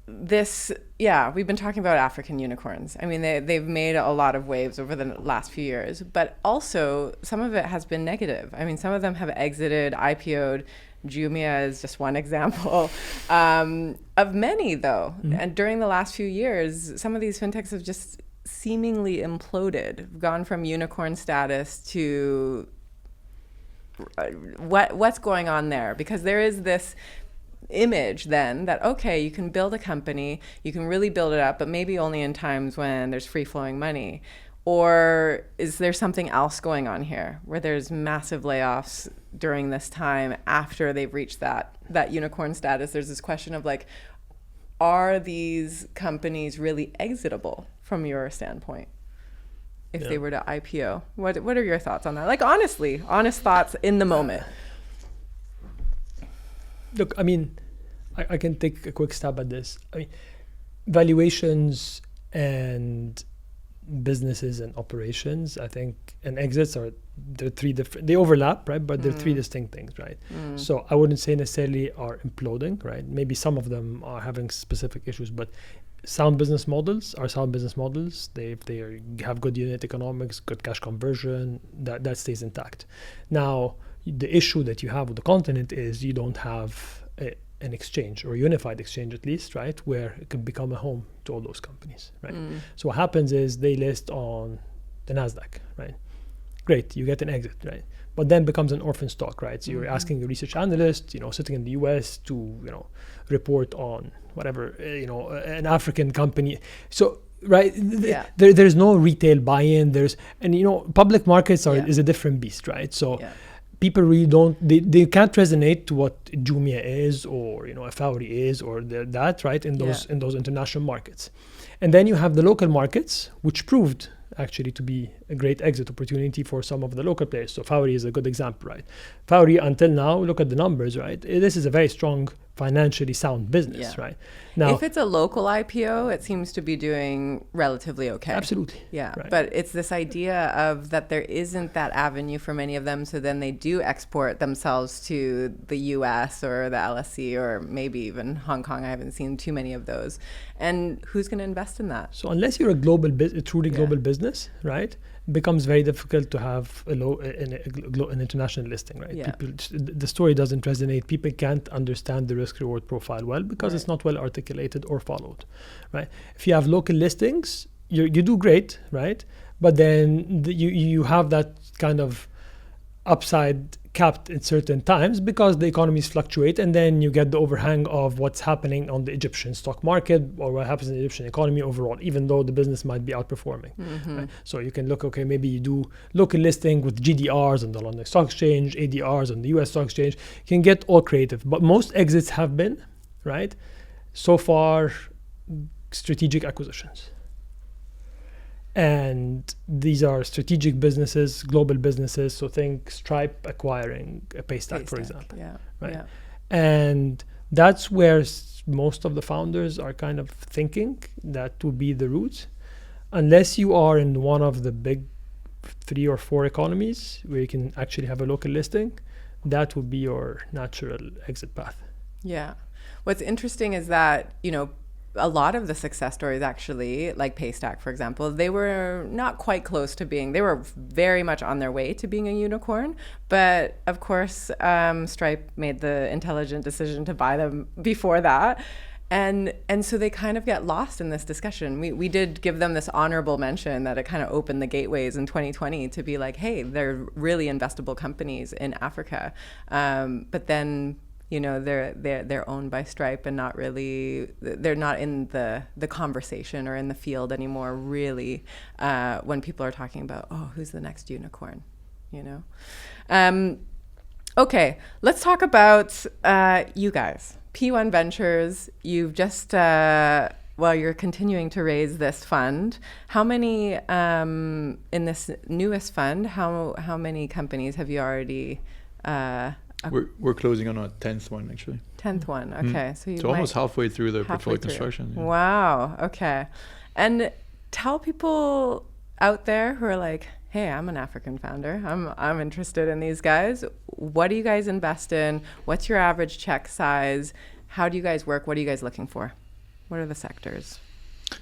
this. Yeah, we've been talking about African unicorns. I mean, they've made a lot of waves over the last few years, but also some of it has been negative. I mean, some of them have exited, IPO'd. Jumia is just one example of many, though. And during the last few years, some of these fintechs have just seemingly imploded, gone from unicorn status to what's going on there? Because there is this image then that, okay, you can build a company, you can really build it up, but maybe only in times when there's free-flowing money. Or is there something else going on here where there's massive layoffs during this time after they've reached that unicorn status? There's this question of like, are these companies really exitable from your standpoint if they were to IPO? What are your thoughts on that? Like, honestly, honest thoughts in the moment. Look, I mean, I can take a quick stab at this. I mean, valuations and businesses and operations, I think, and exits they're 3 different, they overlap, right? But they're 3 distinct things, right? So I wouldn't say necessarily are imploding, right? Maybe some of them are having specific issues, but sound business models are sound business models. If they have good unit economics, good cash conversion, that stays intact. Now, the issue that you have with the continent is you don't have an exchange, or a unified exchange at least, right, where it can become a home to all those companies, right? So what happens is they list on the NASDAQ, right? Great, you get an exit, right? But then becomes an orphan stock, right? So you're asking a research analyst, sitting in the US to, report on whatever, an African company. So, right, there's no retail buy-in. Public markets is a different beast, right? So people really they can't resonate to what Jumia is, or a Fowry is, or that, right, in those international markets. And then you have the local markets, which proved actually to be a great exit opportunity for some of the local players. So Fowry is a good example, right? Fowry, until now, look at the numbers, right? This is a very strong, financially sound business, right? Now, if it's a local IPO, it seems to be doing relatively okay. Absolutely. Yeah, right. But it's this idea of that there isn't that avenue for many of them, so then they do export themselves to the US or the LSE or maybe even Hong Kong. I haven't seen too many of those. And who's going to invest in that? So unless you're a truly global business, right, it becomes very difficult to have an international listing, right? Yeah. The story doesn't resonate. People can't understand the risk-reward profile well because it's not well articulated or followed, right? If you have local listings, you do great, right? But then you have that kind of upside capped at certain times because the economies fluctuate, and then you get the overhang of what's happening on the Egyptian stock market or what happens in the Egyptian economy overall, even though the business might be outperforming. Right? So you can look, okay, maybe you do local listing with GDRs on the London Stock Exchange, ADRs on the US Stock Exchange. You can get all creative, but most exits have been, right, so far, strategic acquisitions. And these are strategic businesses, global businesses. So think Stripe acquiring a Paystack, for example. Right? Yeah. And that's where most of the founders are kind of thinking that would be the route. Unless you are in one of the big 3 or 4 economies where you can actually have a local listing, that would be your natural exit path. Yeah. What's interesting is that, a lot of the success stories actually, like Paystack, for example, they were not quite close to being, they were very much on their way to being a unicorn. But of course, Stripe made the intelligent decision to buy them before that. And so they kind of get lost in this discussion. We did give them this honorable mention that it kind of opened the gateways in 2020 to be like, hey, they're really investable companies in Africa. But then, they're owned by Stripe and not really, they're not in the conversation or in the field anymore, really, when people are talking about, who's the next unicorn, Okay, let's talk about you guys. P1 Ventures, you've just, you're continuing to raise this fund. How many, in this newest fund, how many companies have you already... We're closing on our 10th one, actually. 10th one, okay. So almost halfway through the portfolio construction. Yeah. Wow, okay. And tell people out there who are like, hey, I'm an African founder. I'm interested in these guys. What do you guys invest in? What's your average check size? How do you guys work? What are you guys looking for? What are the sectors?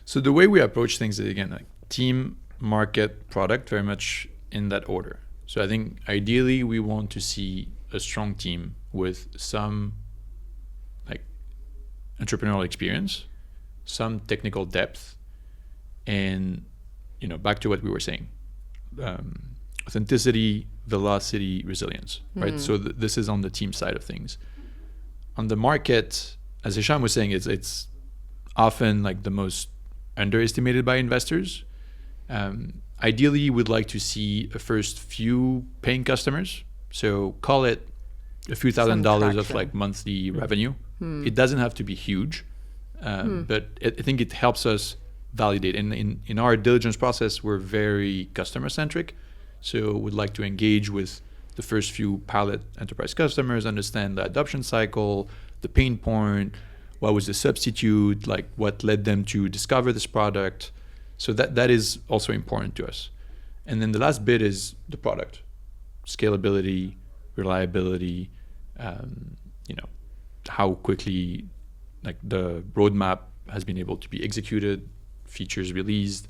So the way we approach things is, again, like team, market, product, very much in that order. So I think ideally we want to see a strong team with some like entrepreneurial experience, some technical depth, and back to what we were saying, authenticity, velocity, resilience, right? So this is on the team side of things. On the market, as Hisham was saying, it's often like the most underestimated by investors. Ideally, we'd like to see a first few paying customers. So call it a few $1,000s of like monthly revenue. It doesn't have to be huge, but I think it helps us validate. And in our diligence process, we're very customer centric. So we'd like to engage with the first few pilot enterprise customers, understand the adoption cycle, the pain point, what was the substitute, like what led them to discover this product. So that is also important to us. And then the last bit is the product. Scalability, reliability, how quickly like the roadmap has been able to be executed, features released.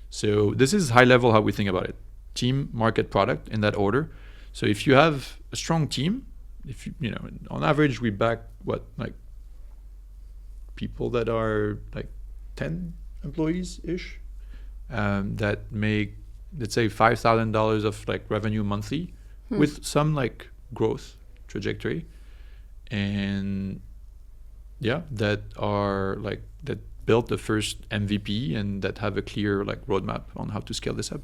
So this is high level how we think about it. Team, market, product in that order. So if you have a strong team, if you on average we back people that are like 10 employees ish, that make, let's say, $5,000 of like revenue monthly, with some like growth trajectory, and that are like that built the first MVP and that have a clear like roadmap on how to scale this up.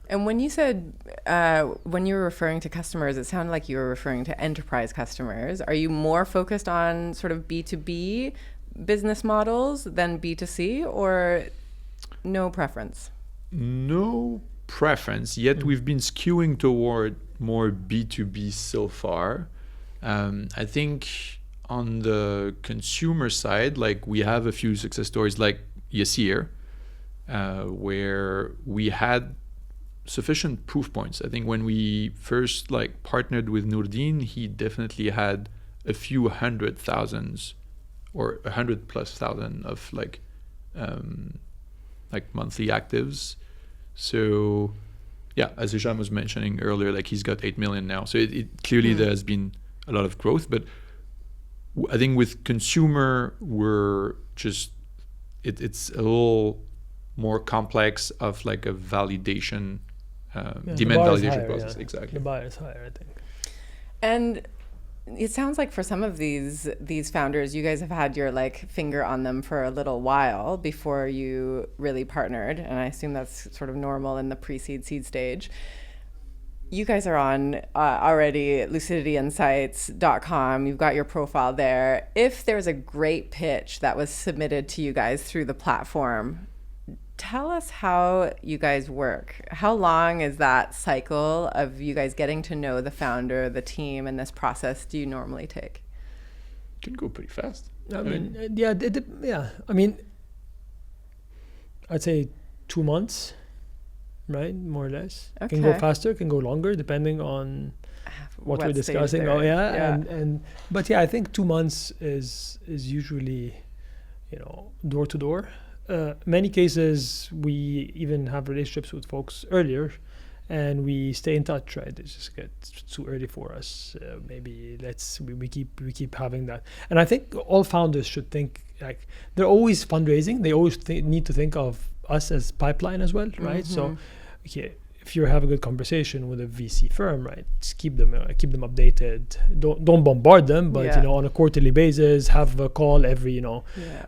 And when you said, when you were referring to customers, it sounded like you were referring to enterprise customers. Are you more focused on sort of B2B business models than B2C, or no preference? No preference, yet we've been skewing toward more B2B so far. I think on the consumer side, like we have a few success stories like Yassir, where we had sufficient proof points. I think when we first like partnered with Nurdin, he definitely had a few 100,000s or 100,000+ of like monthly actives. So as Hisham was mentioning earlier, like he's got 8 million now. So it clearly there has been a lot of growth, but I think with consumer, we're just, it's a little more complex of like a validation, demand validation process. Yeah. Exactly. The bar is higher, I think. And it sounds like for some of these founders, you guys have had your like finger on them for a little while before you really partnered. And I assume that's sort of normal in the pre-seed seed stage. You guys are on already lucidityiinsights.com. You've got your profile there. If there's a great pitch that was submitted to you guys through the platform, tell us how you guys work. How long is that cycle of you guys getting to know the founder, the team, and this process do you normally take? It can go pretty fast. I mean, I'd say 2 months, right? More or less. Okay. Can go faster, can go longer, depending on what we're stage discussing. they're Oh in. yeah, and but yeah, I think 2 months is usually, door to door. Many cases we even have relationships with folks earlier, and we stay in touch. Right, it's just gets too early for us. Maybe we keep having that. And I think all founders should think like they're always fundraising. They always need to think of us as pipeline as well, right? So, okay, if you have a good conversation with a VC firm, right, just keep them updated. Don't bombard them, but on a quarterly basis, have a call every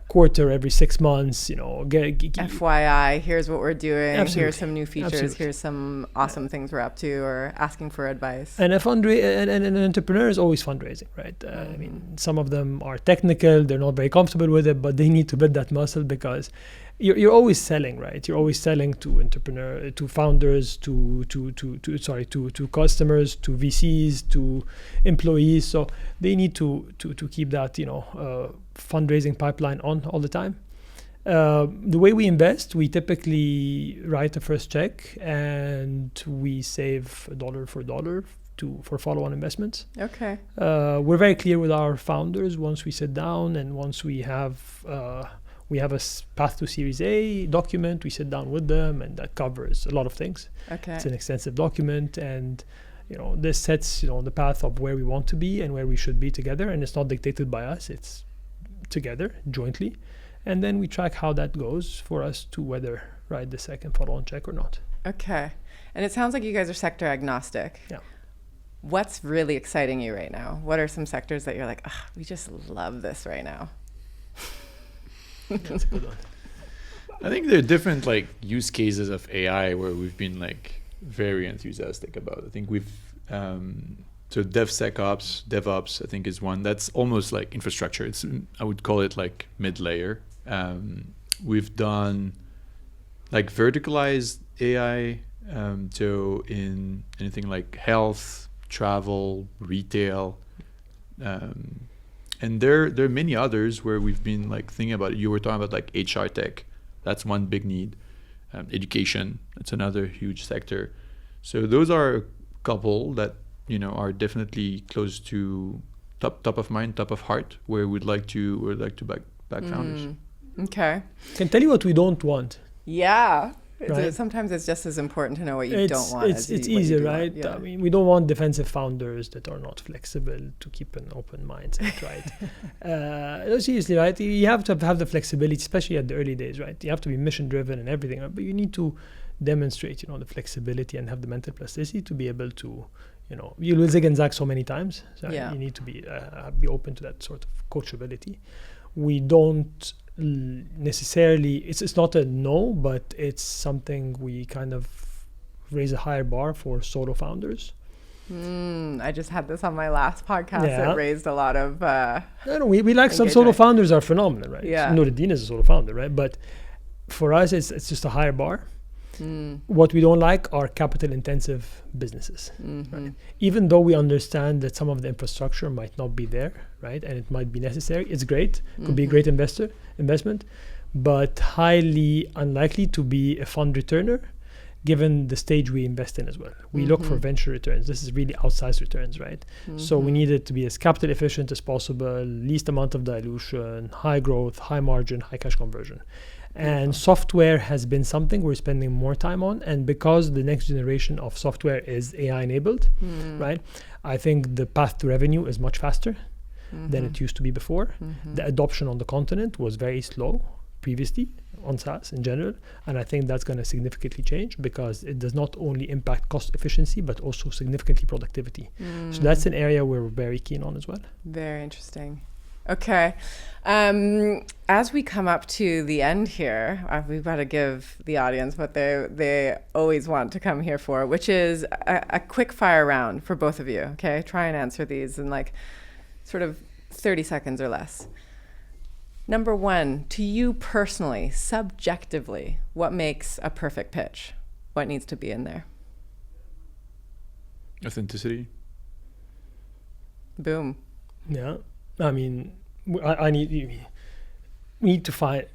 quarter, every 6 months. FYI, here's what we're doing. Absolutely. Here's some new features. Absolutely. Here's some awesome things we're up to, or asking for advice. And an entrepreneur is always fundraising, right? I mean, some of them are technical; they're not very comfortable with it, but they need to build that muscle because you're always selling, right? You're always selling to founders, to customers, to VCs, to employees. So they need to keep that fundraising pipeline on all the time. The way we invest, we typically write a first check and we save $1 for $1 for follow-on investments. Okay. We're very clear with our founders once we sit down and once we have a path to Series A document. We sit down with them, and that covers a lot of things. Okay. It's an extensive document, and this sets the path of where we want to be and where we should be together. And it's not dictated by us; it's together jointly. And then we track how that goes for us to whether write the second follow-on check or not. Okay. And it sounds like you guys are sector agnostic. Yeah. What's really exciting you right now? What are some sectors that you're like, we just love this right now? That's a good one. I think there are different use cases of AI where we've been very enthusiastic about. I think we've so DevSecOps, I think is one that's almost like infrastructure. I would call it mid-layer. We've done verticalized AI, so in anything like health, travel, retail. And there are many others where we've been thinking about it. You were talking about HR tech. That's one big need. Education, that's another huge sector. So those are a couple that are definitely close to top of mind, top of heart, where we'd like to back founders. Okay. Can tell you what we don't want. Yeah. Right. Sometimes it's just as important to know what you don't want. It's easier, right? Yeah. I mean, we don't want defensive founders that are not flexible to keep an open mindset, right? Seriously, right? You have to have the flexibility, especially at the early days, right? You have to be mission driven and everything, right? But you need to demonstrate, the flexibility and have the mental plasticity to be able to, you will zig and zag so many times. So you need to be open to that sort of coachability. We don't necessarily, it's not a no, but it's something we kind of raise a higher bar for solo founders. I just had this on my last podcast. Yeah. It raised a lot of we like some solo founders are phenomenal, right? Yeah. Nuruddin is a solo founder, right? But for us, it's just a higher bar. What we don't like are capital intensive businesses, right? Even though we understand that some of the infrastructure might not be there, right? And it might be necessary. It's great. Could be a great investment, but highly unlikely to be a fund returner given the stage we invest in as well. We look for venture returns. This is really outsized returns, right? So we need it to be as capital efficient as possible, least amount of dilution, high growth, high margin, high cash conversion. And software has been something we're spending more time on. And because the next generation of software is AI enabled, right? I think the path to revenue is much faster than it used to be before. The adoption on the continent was very slow previously on SaaS in general. And I think that's going to significantly change because it does not only impact cost efficiency, but also significantly productivity. So that's an area we're very keen on as well. Very interesting. Okay. As we come up to the end here, we've got to give the audience what they always want to come here for, which is a quick fire round for both of you. Okay. Try and answer these in sort of 30 seconds or less. Number one, to you personally, subjectively, what makes a perfect pitch? What needs to be in there? Authenticity. Boom. Yeah. I mean, we need to find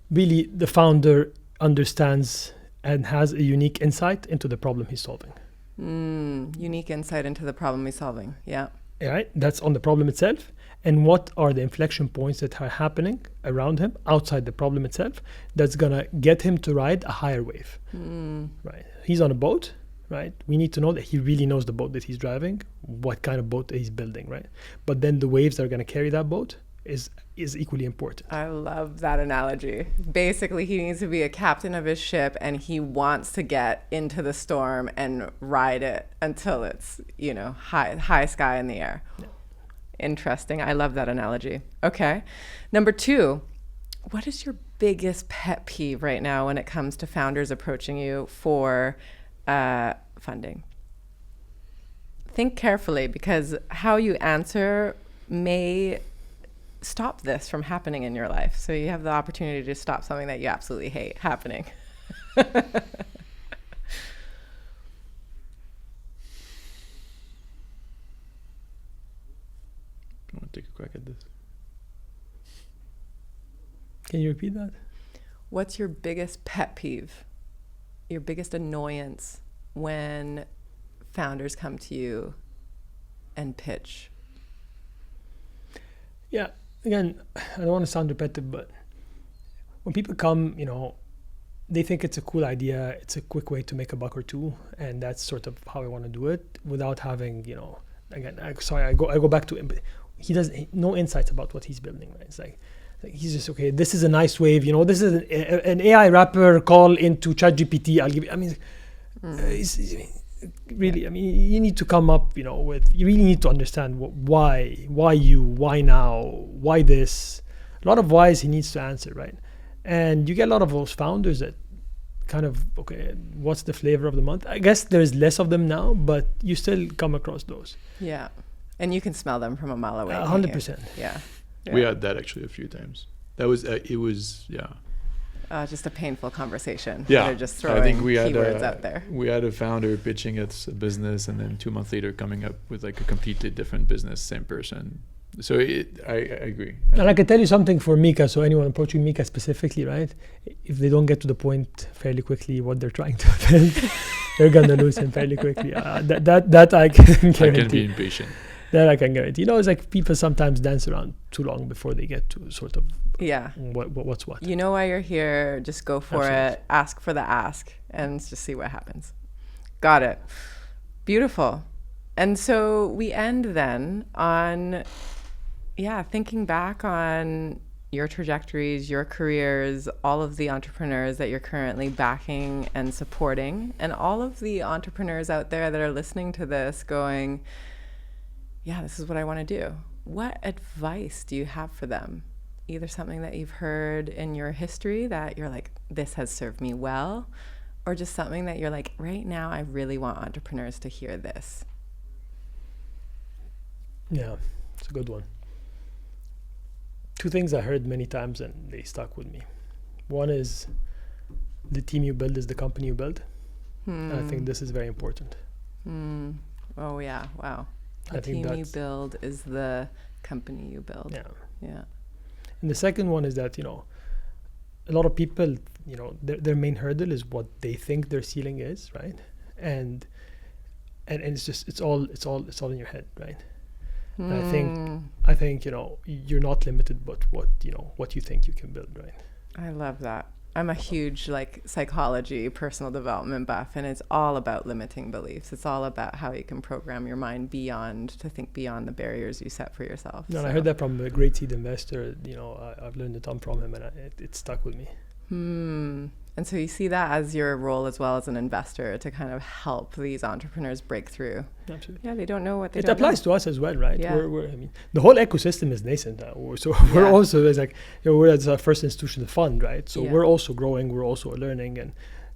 really the founder understands and has a unique insight into the problem he's solving. Unique insight into the problem he's solving. Yeah. Right? That's on the problem itself. And what are the inflection points that are happening around him outside the problem itself that's going to get him to ride a higher wave, right? He's on a boat, right? We need to know that he really knows the boat that he's driving, what kind of boat he's building, right? But then the waves that are going to carry that boat is equally important. I love that analogy. Basically, he needs to be a captain of his ship, and he wants to get into the storm and ride it until it's, high sky in the air. Yeah. Interesting. I love that analogy. Okay. Number 2, what is your biggest pet peeve right now when it comes to founders approaching you for funding? Think carefully, because how you answer may stop this from happening in your life. So you have the opportunity to stop something that you absolutely hate happening. I want to take a crack at this. Can you repeat that? What's your biggest pet peeve? Your biggest annoyance when founders come to you and pitch? Yeah. Again, I don't want to sound repetitive, but when people come, they think it's a cool idea. It's a quick way to make a buck or two. And that's sort of how I want to do it without having, again, I go back to him. He doesn't no insights about what he's building, right? It's like he's just, okay, this is a nice wave, this is an AI wrapper call into ChatGPT. I'll give you, really, you need to come up, you really need to understand why now, why this. A lot of whys he needs to answer, right? And you get a lot of those founders that kind of, okay, what's the flavor of the month? I guess there's less of them now, but you still come across those. Yeah. And you can smell them from a mile away. 100%. Yeah. We had that actually a few times. That was, just a painful conversation. Yeah. They're just throwing keywords out there. We had a founder pitching its business, and then 2 months later coming up with like a completely different business, same person. So I agree. And I can tell you something for Mika. So anyone approaching Mika specifically, right? If they don't get to the point fairly quickly, what they're trying to build, they're gonna lose him fairly quickly. That I can guarantee. I can be impatient. That I can guarantee. It's like people sometimes dance around too long before they get to sort of what's what. You know why you're here. Just go for it. Ask for the ask and just see what happens. Got it. Beautiful. And so we end then on, thinking back on your trajectories, your careers, all of the entrepreneurs that you're currently backing and supporting, and all of the entrepreneurs out there that are listening to this going, this is what I want to do. What advice do you have for them? Either something that you've heard in your history that you're like, this has served me well, or just something that you're like, right now, I really want entrepreneurs to hear this. Yeah, it's a good one. 2 things I heard many times and they stuck with me. One is the team you build is the company you build. And I think this is very important. Oh, yeah. Wow. The team you build is the company you build. Yeah. And the second one is that, a lot of people, their main hurdle is what they think their ceiling is, right? And it's just, it's all in your head, right? And I think, you're not limited, but what you think you can build, right? I love that. I'm a huge psychology, personal development buff, and it's all about limiting beliefs. It's all about how you can program your mind to think beyond the barriers you set for yourself. No, I heard that from a great seed investor. I've learned a ton from him, and it stuck with me. And so you see that as your role as well as an investor to kind of help these entrepreneurs break through. Absolutely. Yeah, they don't know what they It don't applies know. to us as well, right? Yeah. The whole ecosystem is nascent now. So we're also, it's like, we're as our first institutional fund, right? So we're also growing, we're also learning, and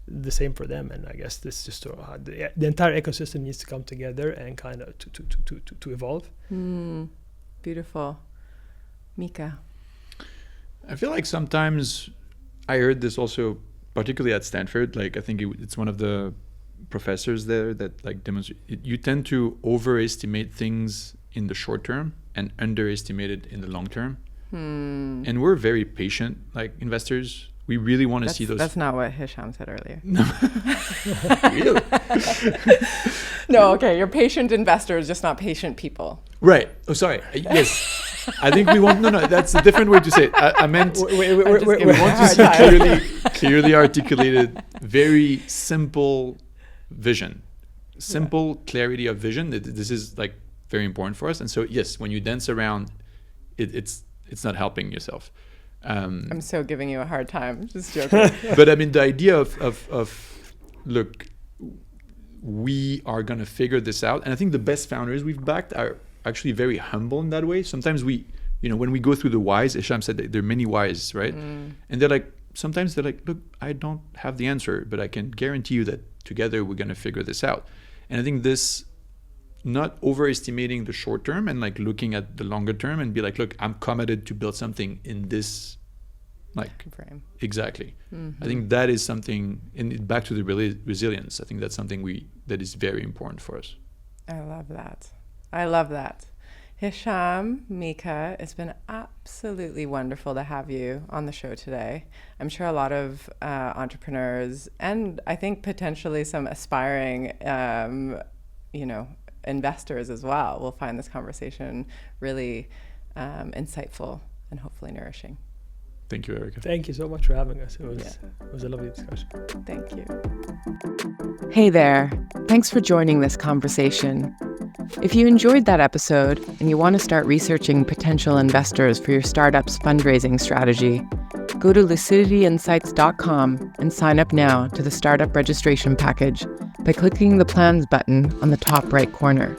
the same for them. And I guess this just the entire ecosystem needs to come together and kind of to evolve. Beautiful. Mika. I feel like sometimes I heard this also, particularly at Stanford, I think it's one of the professors there that demonstrate, you tend to overestimate things in the short term and underestimate it in the long term. And we're very patient, investors. We really want to see those. That's not what Hisham said earlier. Really? No, okay, you're patient investors, just not patient people. Right. Oh, sorry. Yes. I think we want, no, that's a different way to say it. I meant Wait. we want to see clearly articulated, very simple vision, simple clarity of vision. This is like very important for us. And so, yes, when you dance around, it's not helping yourself. I'm so giving you a hard time. Just joking. But I mean, the idea of look, we are going to figure this out. And I think the best founders we've backed are actually very humble in that way. Sometimes when we go through the whys, Hisham said that there are many whys, right? And sometimes they're like, look, I don't have the answer, but I can guarantee you that together we're going to figure this out. And I think this, not overestimating the short term and like looking at the longer term and be like, look, I'm committed to build something in this like frame. Exactly. I think that is something, and back to the resilience, I think that's something that is very important for us. I love that. Hisham, Mika, it's been absolutely wonderful to have you on the show today. I'm sure a lot of entrepreneurs and I think potentially some aspiring, investors as well will find this conversation really insightful and hopefully nourishing. Thank you, Erica. Thank you so much for having us. It was a lovely discussion. Thank you. Hey there. Thanks for joining this conversation. If you enjoyed that episode and you want to start researching potential investors for your startup's fundraising strategy, go to lucidityinsights.com and sign up now to the startup registration package by clicking the plans button on the top right corner.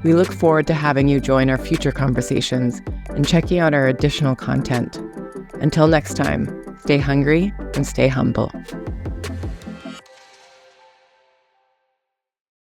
We look forward to having you join our future conversations and checking out our additional content. Until next time, stay hungry and stay humble.